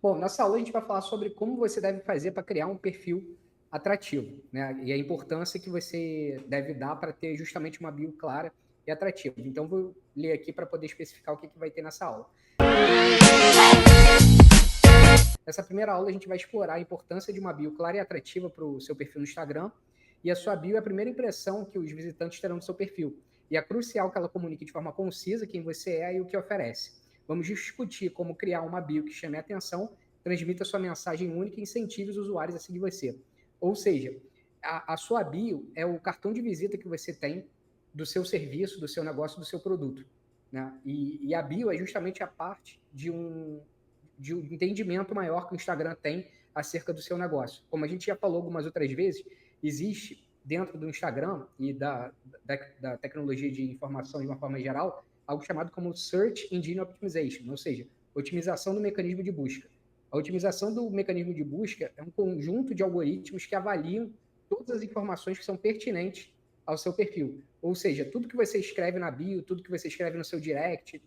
Bom, nessa aula a gente vai falar sobre como você deve fazer para criar um perfil atrativo, né? E a importância que você deve dar para ter justamente uma bio clara e atrativa. Então, vou ler aqui para poder especificar o que vai ter nessa aula. Nessa primeira aula, a gente vai explorar a importância de uma bio clara e atrativa para o seu perfil no Instagram. E a sua bio é a primeira impressão que os visitantes terão do seu perfil. E é crucial que ela comunique de forma concisa quem você é e o que oferece. Vamos discutir como criar uma bio que chame a atenção, transmita sua mensagem única e incentive os usuários a seguir você. Ou seja, a sua bio é o cartão de visita que você tem do seu serviço, do seu negócio, do seu produto. Né? E a bio é justamente a parte de um entendimento maior que o Instagram tem acerca do seu negócio. Como a gente já falou algumas outras vezes, existe dentro do Instagram e da tecnologia de informação de uma forma geral, algo chamado como Search Engine Optimization, ou seja, otimização do mecanismo de busca. A otimização do mecanismo de busca é um conjunto de algoritmos que avaliam todas as informações que são pertinentes ao seu perfil. Ou seja, tudo que você escreve na bio, tudo que você escreve no seu direct,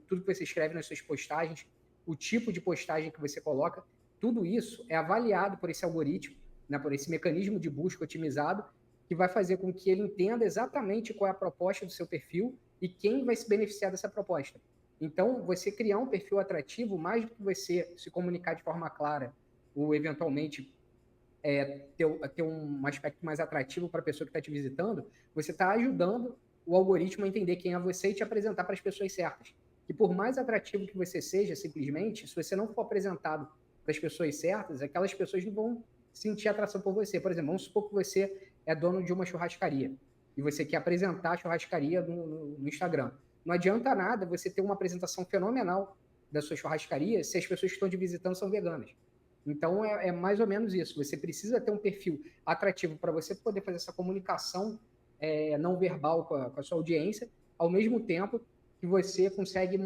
tudo que você escreve nas suas postagens, o tipo de postagem que você coloca, tudo isso é avaliado por esse algoritmo, né, por esse mecanismo de busca otimizado, que vai fazer com que ele entenda exatamente qual é a proposta do seu perfil e quem vai se beneficiar dessa proposta. Então, você criar um perfil atrativo, mais do que você se comunicar de forma clara ou, eventualmente, ter um aspecto mais atrativo para a pessoa que está te visitando, você está ajudando o algoritmo a entender quem é você e te apresentar para as pessoas certas. E por mais atrativo que você seja, simplesmente, se você não for apresentado para as pessoas certas, aquelas pessoas não vão sentir atração por você. Por exemplo, vamos supor que você é dono de uma churrascaria e você quer apresentar a churrascaria no Instagram. Não adianta nada você ter uma apresentação fenomenal da sua churrascaria se as pessoas que estão te visitando são veganas. Então, é mais ou menos isso. Você precisa ter um perfil atrativo para você poder fazer essa comunicação não verbal com a sua audiência, ao mesmo tempo que você consegue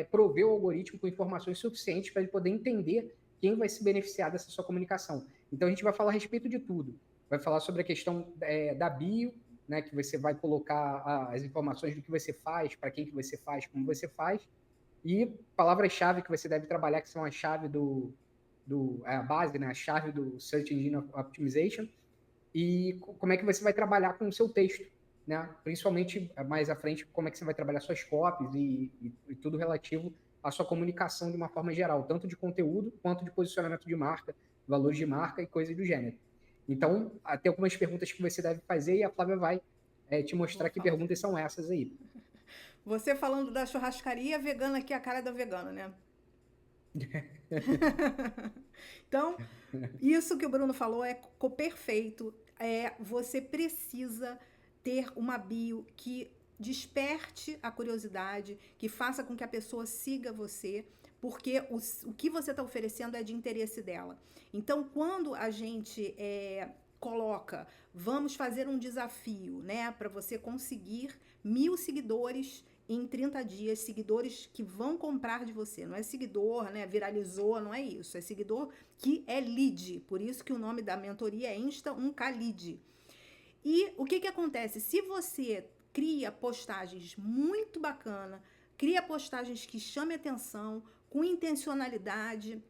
prover o algoritmo com informações suficientes para ele poder entender quem vai se beneficiar dessa sua comunicação. Então, a gente vai falar a respeito de tudo. Vai falar sobre a questão da bio, né, que você vai colocar as informações do que você faz, para quem que você faz, como você faz, e palavras-chave que você deve trabalhar, que são a chave a base, né, a chave do Search Engine Optimization, e como é que você vai trabalhar com o seu texto, né? Principalmente mais à frente, como é que você vai trabalhar suas copies e tudo relativo à sua comunicação de uma forma geral, tanto de conteúdo quanto de posicionamento de marca, valores de marca e coisas do gênero. Então, tem algumas perguntas que você deve fazer e a Flávia vai te mostrar que perguntas são essas aí. Você falando da churrascaria vegana aqui, a cara da vegana, né? Então, isso que o Bruno falou é perfeito. Você precisa ter uma bio que desperte a curiosidade, que faça com que a pessoa siga você, porque o que você está oferecendo é de interesse dela. Então, quando a gente coloca, vamos fazer um desafio, né, para você conseguir 1.000 seguidores em 30 dias, seguidores que vão comprar de você. Não é seguidor, né? Viralizou, não é isso. É seguidor que é lead. Por isso que o nome da mentoria é Insta 1K Lead. E o que acontece? Se você cria postagens muito bacana, cria postagens que chamem atenção, com intencionalidade,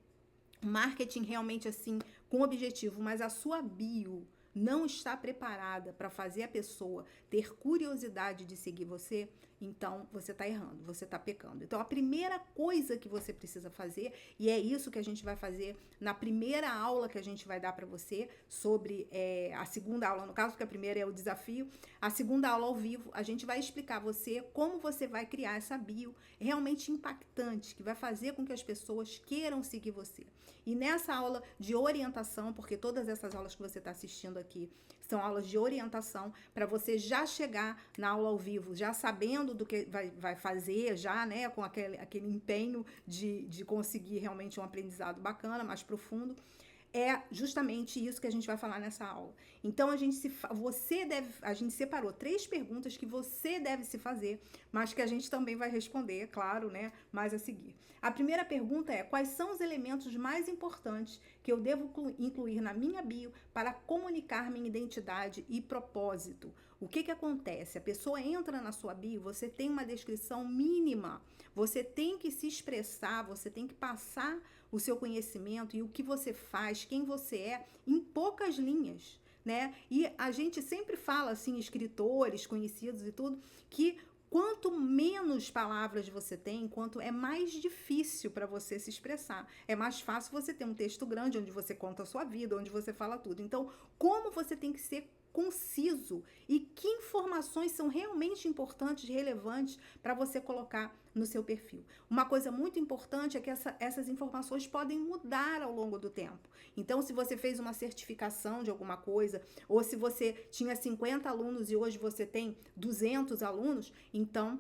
marketing realmente assim, com objetivo, mas a sua bio não está preparada para fazer a pessoa ter curiosidade de seguir você, então você está errando, você está pecando. Então a primeira coisa que você precisa fazer, e é isso que a gente vai fazer na primeira aula que a gente vai dar para você, sobre a segunda aula, no caso, porque a primeira é o desafio, a segunda aula ao vivo, a gente vai explicar a você como você vai criar essa bio realmente impactante, que vai fazer com que as pessoas queiram seguir você. E nessa aula de orientação, porque todas essas aulas que você está assistindo aqui são aulas de orientação, para você já chegar na aula ao vivo, já sabendo do que vai fazer, já, né, com aquele empenho de conseguir realmente um aprendizado bacana, mais profundo. É justamente isso que a gente vai falar nessa aula. Então a gente separou 3 perguntas que você deve se fazer, mas que a gente também vai responder, claro, né, mais a seguir. A primeira pergunta é: quais são os elementos mais importantes que eu devo incluir na minha bio para comunicar minha identidade e propósito? O que acontece? A pessoa entra na sua bio, você tem uma descrição mínima, você tem que se expressar, você tem que passar o seu conhecimento e o que você faz, quem você é, em poucas linhas, né? E a gente sempre fala, assim, escritores conhecidos e tudo, que quanto menos palavras você tem, quanto é mais difícil para você se expressar. É mais fácil você ter um texto grande onde você conta a sua vida, onde você fala tudo. Então, como você tem que ser conciso e que informações são realmente importantes, relevantes para você colocar no seu perfil. Uma coisa muito importante é que essas informações podem mudar ao longo do tempo. Então, se você fez uma certificação de alguma coisa, ou se você tinha 50 alunos e hoje você tem 200 alunos, então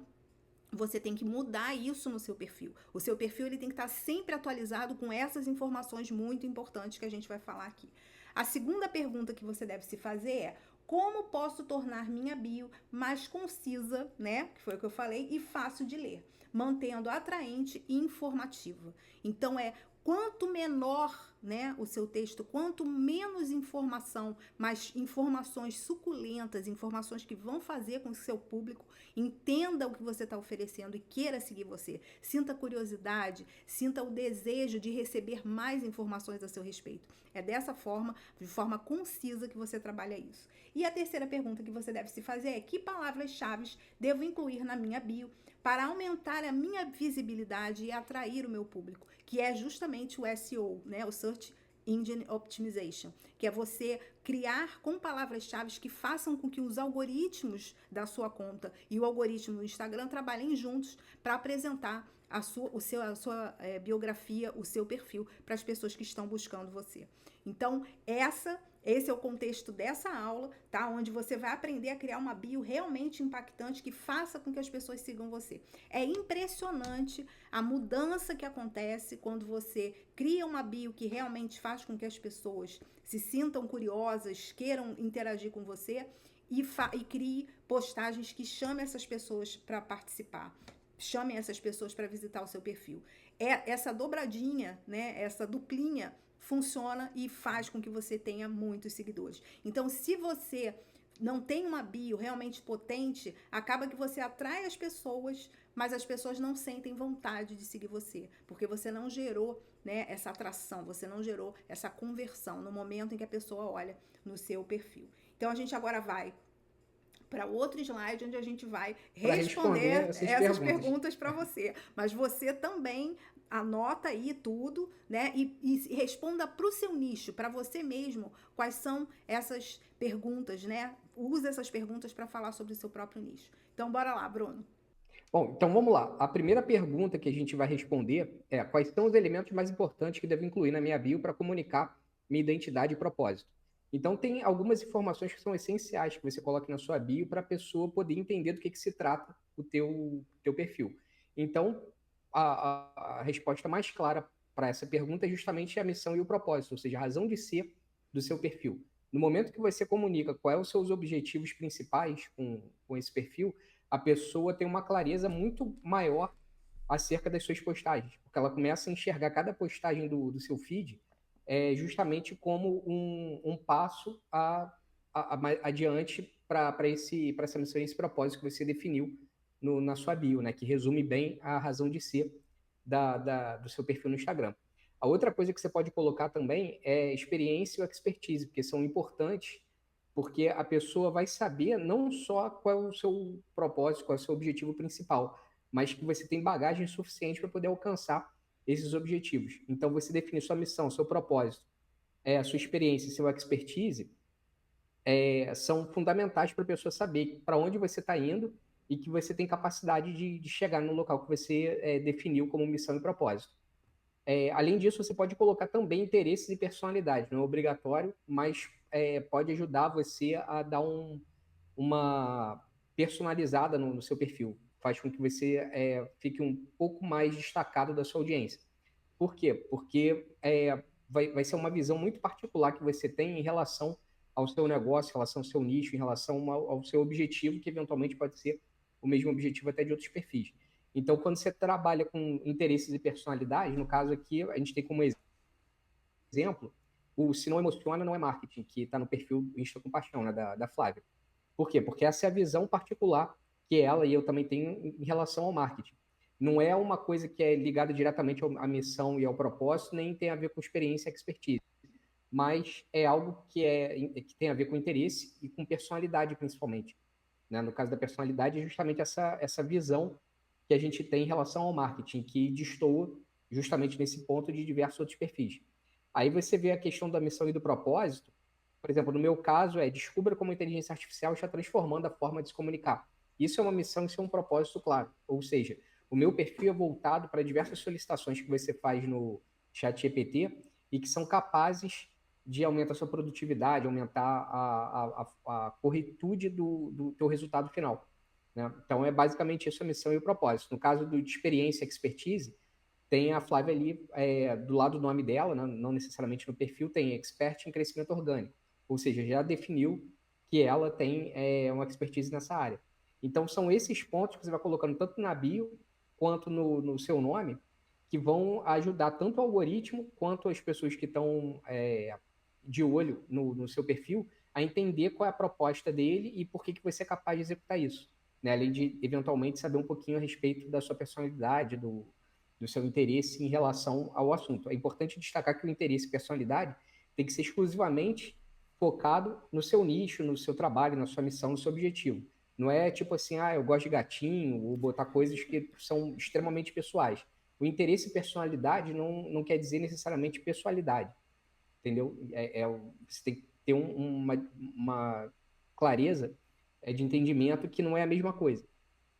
você tem que mudar isso no seu perfil. O seu perfil ele tem que estar sempre atualizado com essas informações muito importantes que a gente vai falar aqui. A segunda pergunta que você deve se fazer é: como posso tornar minha bio mais concisa, né? Que foi o que eu falei, e fácil de ler, mantendo atraente e informativa. Então quanto menor, né, o seu texto, quanto menos informação, mas informações suculentas, informações que vão fazer com que o seu público entenda o que você está oferecendo e queira seguir você. Sinta curiosidade, sinta o desejo de receber mais informações a seu respeito. É dessa forma, de forma concisa, que você trabalha isso. E a terceira pergunta que você deve se fazer é: que palavras-chave devo incluir na minha bio para aumentar a minha visibilidade e atrair o meu público? Que é justamente o SEO, né? O Search Engine Optimization, que é você criar com palavras-chave que façam com que os algoritmos da sua conta e o algoritmo do Instagram trabalhem juntos para apresentar a sua biografia, o seu perfil para as pessoas que estão buscando você. Então, esse é o contexto dessa aula, tá? Onde você vai aprender a criar uma bio realmente impactante que faça com que as pessoas sigam você. É impressionante a mudança que acontece quando você cria uma bio que realmente faz com que as pessoas se sintam curiosas, queiram interagir com você e crie postagens que chamem essas pessoas para participar. Chamem essas pessoas para visitar o seu perfil. Essa dobradinha, né? Essa duplinha funciona e faz com que você tenha muitos seguidores. Então, se você não tem uma bio realmente potente, acaba que você atrai as pessoas, mas as pessoas não sentem vontade de seguir você, porque você não gerou, né, essa atração, você não gerou essa conversão no momento em que a pessoa olha no seu perfil. Então, a gente agora vai para outro slide onde a gente vai responder essas perguntas para você. Mas você também anota aí tudo, né? E responda para o seu nicho, para você mesmo, quais são essas perguntas, né? Use essas perguntas para falar sobre o seu próprio nicho. Então, bora lá, Bruno. Bom, então vamos lá. A primeira pergunta que a gente vai responder é: quais são os elementos mais importantes que devo incluir na minha bio para comunicar minha identidade e propósito? Então, tem algumas informações que são essenciais que você coloque na sua bio para a pessoa poder entender do que se trata o teu perfil. Então, a resposta mais clara para essa pergunta é justamente a missão e o propósito, ou seja, a razão de ser do seu perfil. No momento que você comunica quais são os seus objetivos principais com esse perfil, a pessoa tem uma clareza muito maior acerca das suas postagens, porque ela começa a enxergar cada postagem do seu feed justamente como um passo adiante para essa missão e esse propósito que você definiu na sua bio, né, que resume bem a razão de ser do seu perfil no Instagram. A outra coisa que você pode colocar também é experiência ou expertise, porque são importantes, porque a pessoa vai saber não só qual é o seu propósito, qual é o seu objetivo principal, mas que você tem bagagem suficiente para poder alcançar esses objetivos. Então, você definir sua missão, seu propósito, a sua experiência, seu expertise, são fundamentais para a pessoa saber para onde você está indo e que você tem capacidade de chegar no local que você definiu como missão e propósito. Além disso, você pode colocar também interesses e personalidade. Não é obrigatório, mas pode ajudar você a dar uma personalizada no seu perfil. Faz com que você fique um pouco mais destacado da sua audiência. Por quê? Porque vai ser uma visão muito particular que você tem em relação ao seu negócio, em relação ao seu nicho, em relação ao seu objetivo, que eventualmente pode ser o mesmo objetivo até de outros perfis. Então, quando você trabalha com interesses e personalidade, no caso aqui, a gente tem como exemplo o Se Não Emociona, Não é Marketing, que está no perfil Insta Compaixão, né, da Flávia. Por quê? Porque essa é a visão particular que ela e eu também tenho em relação ao marketing. não é uma coisa que é ligada diretamente à missão e ao propósito, nem tem a ver com experiência e expertise, mas é algo que tem a ver com interesse e com personalidade, principalmente. Né? No caso da personalidade, é justamente essa visão que a gente tem em relação ao marketing, que destoa justamente nesse ponto de diversos outros perfis. Aí você vê a questão da missão e do propósito. Por exemplo, no meu caso, descubra como a inteligência artificial está transformando a forma de se comunicar. Isso é uma missão, isso é um propósito claro. Ou seja, o meu perfil é voltado para diversas solicitações que você faz no chat GPT e que são capazes de aumentar a sua produtividade, aumentar a corretude do teu resultado final. Né? Então, é basicamente isso a missão e o propósito. No caso de experiência e expertise, tem a Flávia ali, do lado do nome dela, né? Não necessariamente no perfil, tem expert em crescimento orgânico. Ou seja, já definiu que ela tem uma expertise nessa área. Então, são esses pontos que você vai colocando tanto na bio quanto no seu nome, que vão ajudar tanto o algoritmo quanto as pessoas que estão de olho no seu perfil a entender qual é a proposta dele e por que você é capaz de executar isso. Né? Além de, eventualmente, saber um pouquinho a respeito da sua personalidade, do seu interesse em relação ao assunto. É importante destacar que o interesse e personalidade tem que ser exclusivamente focado no seu nicho, no seu trabalho, na sua missão, no seu objetivo. Não é tipo assim, eu gosto de gatinho, ou botar coisas que são extremamente pessoais. O interesse e personalidade não quer dizer necessariamente pessoalidade, entendeu? Você tem que ter uma clareza de entendimento que não é a mesma coisa,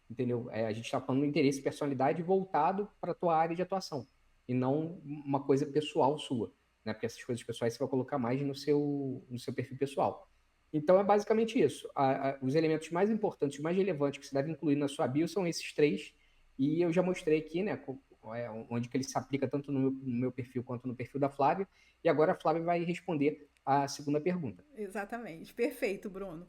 entendeu? A gente está falando do interesse e personalidade voltado para a tua área de atuação, e não uma coisa pessoal sua, né? Porque essas coisas pessoais você vai colocar mais no seu perfil pessoal. Então é basicamente isso. Os elementos mais importantes, mais relevantes que você deve incluir na sua bio são esses três, e eu já mostrei aqui, né, onde que ele se aplica tanto no meu perfil quanto no perfil da Flávia, e agora a Flávia vai responder a segunda pergunta. Exatamente, perfeito, Bruno.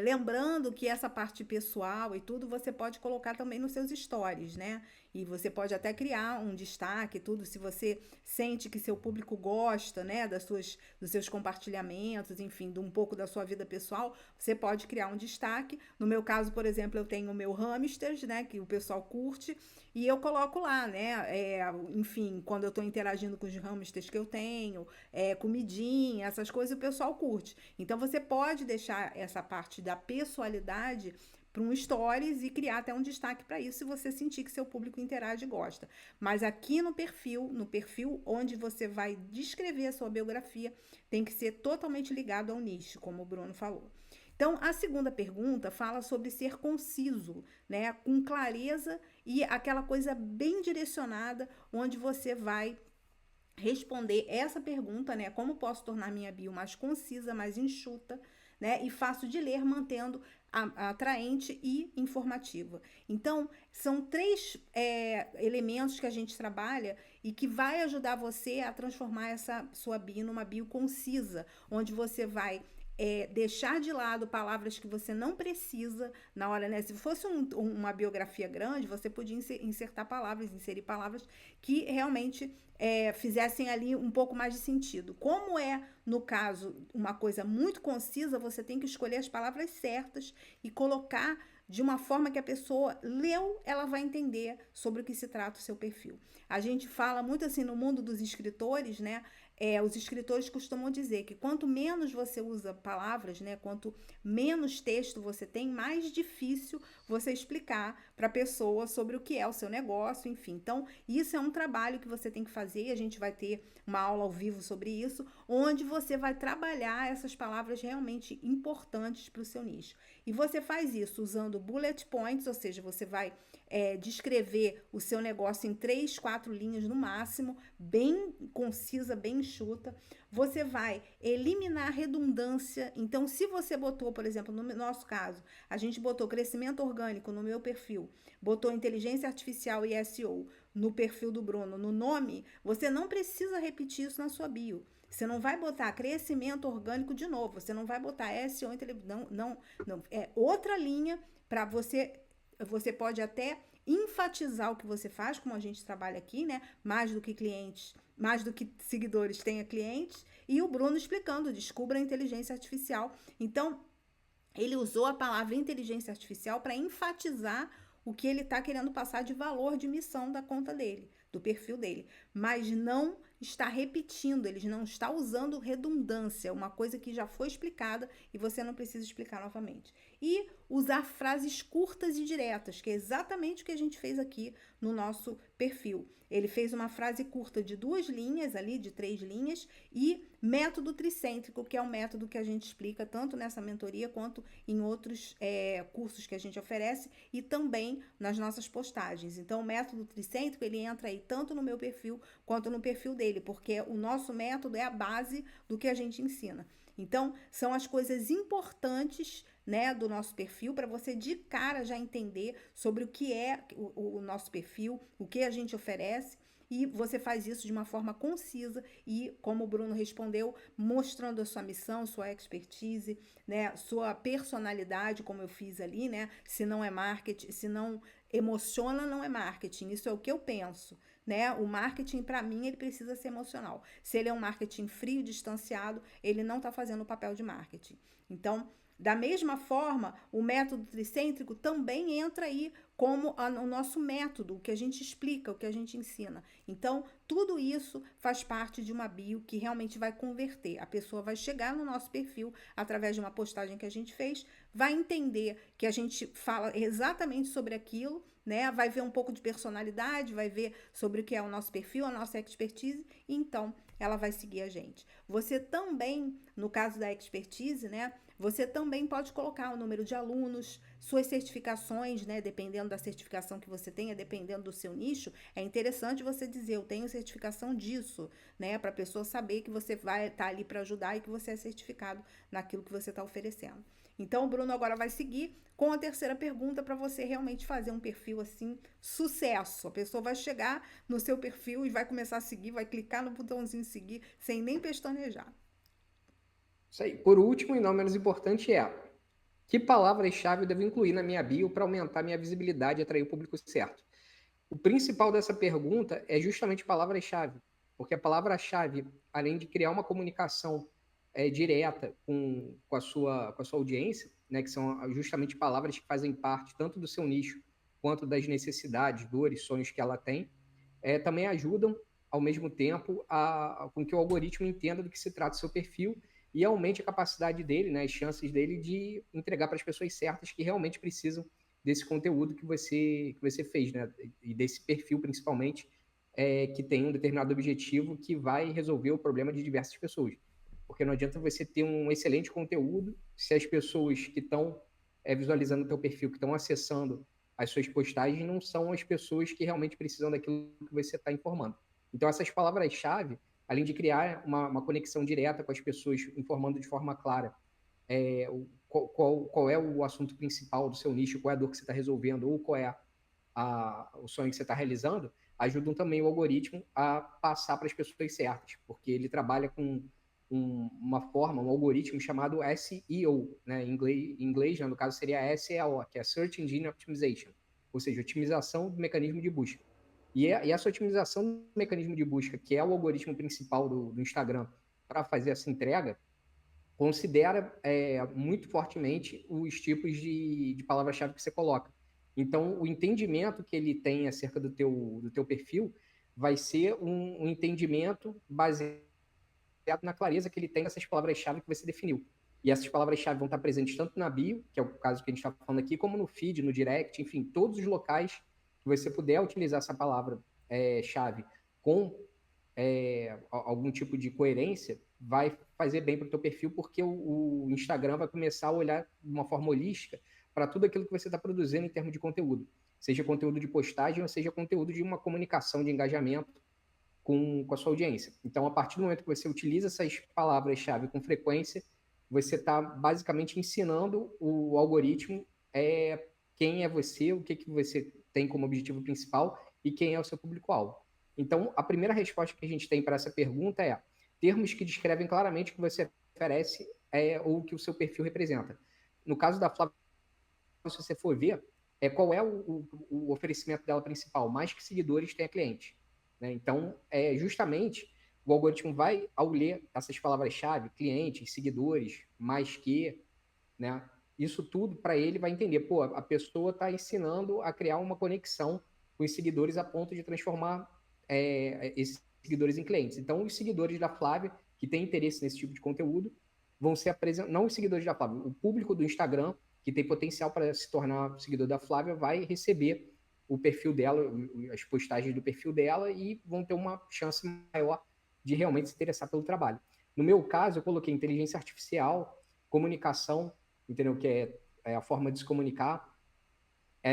Lembrando que essa parte pessoal e tudo você pode colocar também nos seus stories, né? E você pode até criar um destaque, tudo, se você sente que seu público gosta, né, dos seus compartilhamentos, enfim, de um pouco da sua vida pessoal, você pode criar um destaque. No meu caso, por exemplo, eu tenho o meu hamsters, né, que o pessoal curte, e eu coloco lá, né, enfim, quando eu estou interagindo com os hamsters que eu tenho, comidinha, essas coisas o pessoal curte. Então você pode deixar essa parte da pessoalidade para um stories e criar até um destaque para isso se você sentir que seu público interage e gosta. Mas aqui no perfil onde você vai descrever a sua biografia, tem que ser totalmente ligado ao nicho, como o Bruno falou. Então, a segunda pergunta fala sobre ser conciso, né, com clareza e aquela coisa bem direcionada, onde você vai responder essa pergunta, né? Como posso tornar minha bio mais concisa, mais enxuta, né? E fácil de ler, mantendo atraente e informativa. Então, são três elementos que a gente trabalha e que vai ajudar você a transformar essa sua bio numa bio concisa, onde você vai deixar de lado palavras que você não precisa na hora, né? Se fosse uma biografia grande, você podia inserir palavras que realmente fizessem ali um pouco mais de sentido. Como no caso, uma coisa muito concisa, você tem que escolher as palavras certas e colocar de uma forma que a pessoa leu, ela vai entender sobre o que se trata o seu perfil. A gente fala muito assim no mundo dos escritores, né? Os escritores costumam dizer que quanto menos você usa palavras, né, quanto menos texto você tem, mais difícil você explicar para a pessoa sobre o que é o seu negócio, enfim. Então, isso é um trabalho que você tem que fazer, e a gente vai ter uma aula ao vivo sobre isso, onde você vai trabalhar essas palavras realmente importantes para o seu nicho. E você faz isso usando bullet points, ou seja, você vai descrever o seu negócio em 3, 4 linhas no máximo, bem concisa, bem enxuta. Você vai eliminar redundância. Então, se você botou, por exemplo, no nosso caso, a gente botou crescimento orgânico no meu perfil, botou inteligência artificial e SEO no perfil do Bruno, no nome, você não precisa repetir isso na sua bio. Você não vai botar crescimento orgânico de novo, você não vai botar SEO, não. É outra linha para você. Você pode até enfatizar o que você faz, como a gente trabalha aqui, né? Mais do que clientes, mais do que seguidores, tenha clientes. E o Bruno explicando, descubra a inteligência artificial. Então, ele usou a palavra inteligência artificial para enfatizar o que ele está querendo passar de valor de missão da conta dele, do perfil dele, mas não está repetindo, ele não está usando redundância, uma coisa que já foi explicada e você não precisa explicar novamente. E usar frases curtas e diretas, que é exatamente o que a gente fez aqui no nosso perfil. Ele fez uma frase curta de 2 linhas ali, de 3 linhas, e método tricêntrico, que é um método que a gente explica tanto nessa mentoria quanto em outros cursos que a gente oferece e também nas nossas postagens. Então, o método tricêntrico, ele entra aí tanto no meu perfil quanto no perfil dele, porque o nosso método é a base do que a gente ensina. Então, são as coisas importantes, né, do nosso perfil, para você de cara já entender sobre o que é o nosso perfil, o que a gente oferece, e você faz isso de uma forma concisa e, como o Bruno respondeu, mostrando a sua missão, sua expertise, né, sua personalidade, como eu fiz ali, né? Se não é marketing, se não emociona, não é marketing. Isso é o que eu penso, né? O marketing, para mim, ele precisa ser emocional. Se ele é um marketing frio, distanciado, ele não está fazendo o papel de marketing. Então, da mesma forma, o método tricêntrico também entra aí como o nosso método, o que a gente explica, o que a gente ensina. Então, tudo isso faz parte de uma bio que realmente vai converter. A pessoa vai chegar no nosso perfil através de uma postagem que a gente fez, vai entender que a gente fala exatamente sobre aquilo, né? Vai ver um pouco de personalidade, vai ver sobre o que é o nosso perfil, a nossa expertise, e então ela vai seguir a gente. Você também, no caso da expertise, né? Você também pode colocar o número de alunos, suas certificações, né? Dependendo da certificação que você tenha, dependendo do seu nicho, é interessante você dizer, eu tenho certificação disso, né? Para a pessoa saber que você vai estar ali para ajudar e que você é certificado naquilo que você está oferecendo. Então, o Bruno agora vai seguir com a terceira pergunta para você realmente fazer um perfil assim, sucesso. A pessoa vai chegar no seu perfil e vai começar a seguir, vai clicar no botãozinho seguir, sem nem pestanejar. Isso aí. Por último, e não menos importante, que palavras-chave eu devo incluir na minha bio para aumentar minha visibilidade e atrair o público certo? O principal dessa pergunta é justamente palavras-chave, porque a palavra-chave, além de criar uma comunicação direta com a sua audiência, né, que são justamente palavras que fazem parte tanto do seu nicho quanto das necessidades, dores, sonhos que ela tem, também ajudam, ao mesmo tempo, com que o algoritmo entenda do que se trata o seu perfil e aumente a capacidade dele, né, as chances dele de entregar para as pessoas certas que realmente precisam desse conteúdo que você fez, né, e desse perfil, principalmente, que tem um determinado objetivo que vai resolver o problema de diversas pessoas. Porque não adianta você ter um excelente conteúdo se as pessoas que estão visualizando o teu perfil, que estão acessando as suas postagens, não são as pessoas que realmente precisam daquilo que você está informando. Então, essas palavras-chave, além de criar uma conexão direta com as pessoas, informando de forma clara qual é o assunto principal do seu nicho, qual é a dor que você está resolvendo, ou qual é o sonho que você está realizando, ajudam também o algoritmo a passar para as pessoas certas, porque ele trabalha com um algoritmo chamado SEO, né? Em inglês, né, no caso seria SEO, que é Search Engine Optimization, ou seja, otimização do mecanismo de busca. E essa otimização do mecanismo de busca, que é o algoritmo principal do Instagram para fazer essa entrega, considera muito fortemente os tipos de palavra-chave que você coloca. Então, o entendimento que ele tem acerca do teu perfil vai ser um entendimento baseado na clareza que ele tem dessas palavras-chave que você definiu. E essas palavras-chave vão estar presentes tanto na bio, que é o caso que a gente está falando aqui, como no feed, no direct, enfim, todos os locais que você puder utilizar essa palavra-chave com algum tipo de coerência, vai fazer bem para o teu perfil, porque o Instagram vai começar a olhar de uma forma holística para tudo aquilo que você está produzindo em termos de conteúdo. Seja conteúdo de postagem ou seja conteúdo de uma comunicação, de engajamento com a sua audiência. Então, a partir do momento que você utiliza essas palavras-chave com frequência, você está basicamente ensinando o algoritmo quem é você, o que você tem como objetivo principal e quem é o seu público-alvo. Então, a primeira resposta que a gente tem para essa pergunta é termos que descrevem claramente o que você oferece ou o que o seu perfil representa. No caso da Flávia, se você for ver, qual é o oferecimento dela principal? Mais que seguidores, tenha cliente. Né? Então, justamente, o algoritmo vai, ao ler essas palavras-chave, clientes, seguidores, mais que, né? isso tudo para ele vai entender, pô, a pessoa está ensinando a criar uma conexão com os seguidores a ponto de transformar esses seguidores em clientes. Então, os seguidores da Flávia, que têm interesse nesse tipo de conteúdo, vão ser apresentados, não os seguidores da Flávia, o público do Instagram, que tem potencial para se tornar seguidor da Flávia, vai receber o perfil dela, as postagens do perfil dela, e vão ter uma chance maior de realmente se interessar pelo trabalho. No meu caso, eu coloquei inteligência artificial, comunicação, entendeu? Que é a forma de se comunicar.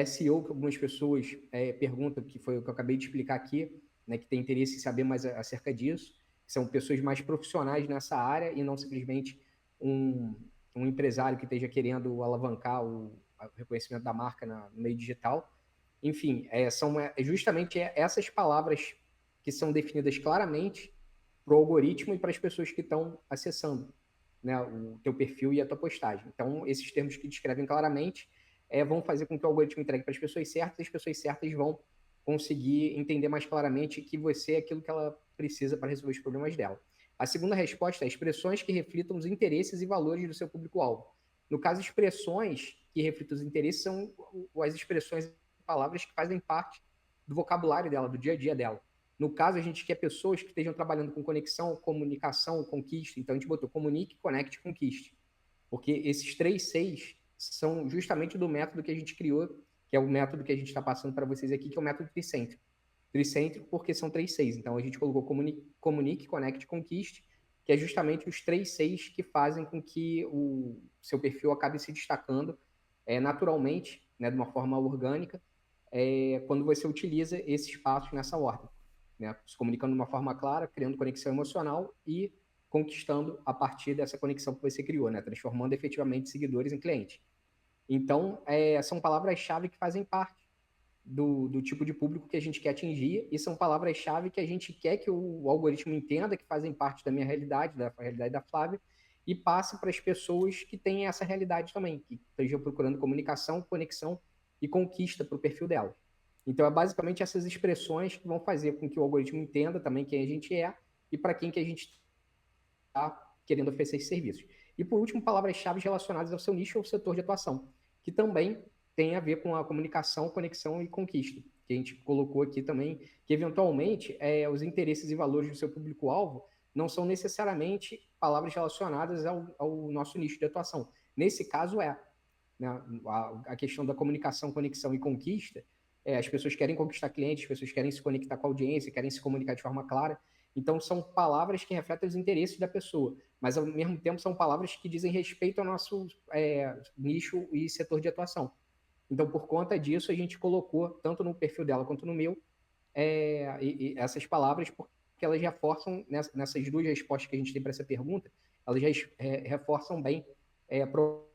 SEO, que algumas pessoas perguntam, que foi o que eu acabei de explicar aqui, né, que tem interesse em saber mais acerca disso, que são pessoas mais profissionais nessa área e não simplesmente um, um empresário que esteja querendo alavancar o reconhecimento da marca no meio digital. Enfim, são justamente essas palavras que são definidas claramente para o algoritmo e para as pessoas que estão acessando, né, o teu perfil e a tua postagem. Então, esses termos que descrevem claramente vão fazer com que o algoritmo entregue para as pessoas certas, e as pessoas certas vão conseguir entender mais claramente que você é aquilo que ela precisa para resolver os problemas dela. A segunda resposta é expressões que reflitam os interesses e valores do seu público-alvo. No caso, expressões que reflitam os interesses são as expressões e palavras que fazem parte do vocabulário dela, do dia a dia dela. No caso, a gente quer pessoas que estejam trabalhando com conexão, comunicação, conquista. Então, a gente botou comunique, conecte, conquiste. Porque esses 3 Cs são justamente do método que a gente criou, que é o método que a gente está passando para vocês aqui, que é o método tricêntrico. Tricêntrico porque são 3 Cs. Então, a gente colocou comunique, conecte, conquiste, que é justamente os 3 Cs que fazem com que o seu perfil acabe se destacando naturalmente, né, de uma forma orgânica, quando você utiliza esses passos nessa ordem, né? Se comunicando de uma forma clara, criando conexão emocional e conquistando a partir dessa conexão que você criou, né? Transformando efetivamente seguidores em clientes. Então, são palavras-chave que fazem parte do tipo de público que a gente quer atingir e são palavras-chave que a gente quer que o algoritmo entenda que fazem parte da minha realidade, da realidade da Flávia, e passe para as pessoas que têm essa realidade também, que estejam procurando comunicação, conexão e conquista para o perfil delas. Então, é basicamente essas expressões que vão fazer com que o algoritmo entenda também quem a gente é e para quem que a gente está querendo oferecer esses serviços. E, por último, palavras-chave relacionadas ao seu nicho ou setor de atuação, que também tem a ver com a comunicação, conexão e conquista, que a gente colocou aqui também, que eventualmente os interesses e valores do seu público-alvo não são necessariamente palavras relacionadas ao nosso nicho de atuação. Nesse caso, né? A questão da comunicação, conexão e conquista, as pessoas querem conquistar clientes, as pessoas querem se conectar com a audiência, querem se comunicar de forma clara. Então, são palavras que refletem os interesses da pessoa, mas, ao mesmo tempo, são palavras que dizem respeito ao nosso nicho e setor de atuação. Então, por conta disso, a gente colocou, tanto no perfil dela quanto no meu, e essas palavras, porque elas reforçam, nessas 2 respostas que a gente tem para essa pergunta, elas já reforçam bem para o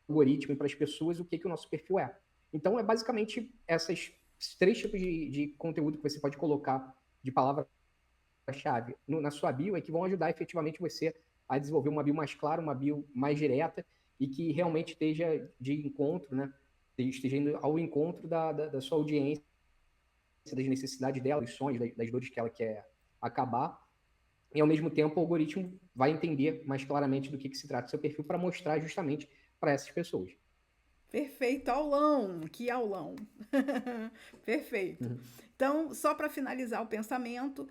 algoritmo e para as pessoas o que o nosso perfil é. Então, é basicamente esses 3 tipos de conteúdo que você pode colocar de palavra-chave na sua bio é que vão ajudar efetivamente você a desenvolver uma bio mais clara, uma bio mais direta e que realmente esteja de encontro, né? Esteja indo ao encontro da sua audiência, das necessidades dela, dos sonhos, das dores que ela quer acabar. E, ao mesmo tempo, o algoritmo vai entender mais claramente do que se trata o seu perfil para mostrar justamente para essas pessoas. Perfeito, aulão, que aulão. Perfeito. Uhum. Então, só para finalizar o pensamento,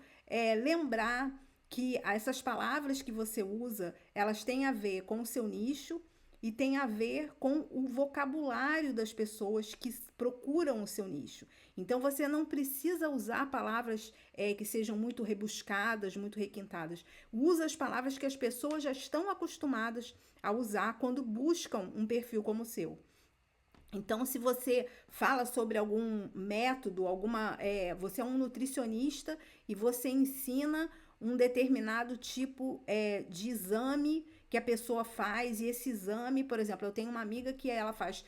lembrar que essas palavras que você usa, elas têm a ver com o seu nicho e tem a ver com o vocabulário das pessoas que procuram o seu nicho. Então, você não precisa usar palavras que sejam muito rebuscadas, muito requintadas. Usa as palavras que as pessoas já estão acostumadas a usar quando buscam um perfil como o seu. Então, se você fala sobre algum método, você é um nutricionista e você ensina um determinado tipo de exame que a pessoa faz, e esse exame, por exemplo, eu tenho uma amiga que ela faz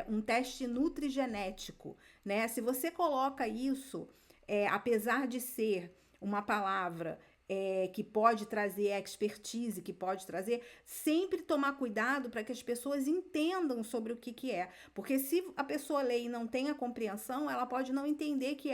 um teste nutrigenético, né? Se você coloca isso, apesar de ser uma palavra que pode trazer expertise, que pode trazer, sempre tomar cuidado para que as pessoas entendam sobre o que é. Porque se a pessoa lê e não tem a compreensão, ela pode não entender que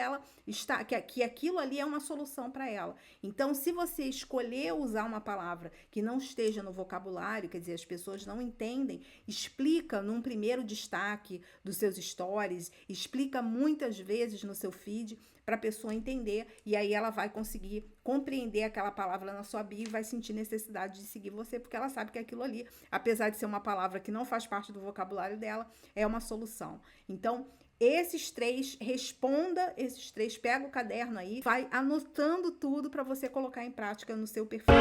aquilo ali é uma solução para ela. Então, se você escolher usar uma palavra que não esteja no vocabulário, quer dizer, as pessoas não entendem, explica num primeiro destaque dos seus stories, explica muitas vezes no seu feed, para a pessoa entender, e aí ela vai conseguir compreender aquela palavra na sua bio e vai sentir necessidade de seguir você, porque ela sabe que aquilo ali, apesar de ser uma palavra que não faz parte do vocabulário dela, é uma solução. Então, esses 3, responda esses 3, pega o caderno aí, vai anotando tudo para você colocar em prática no seu perfil.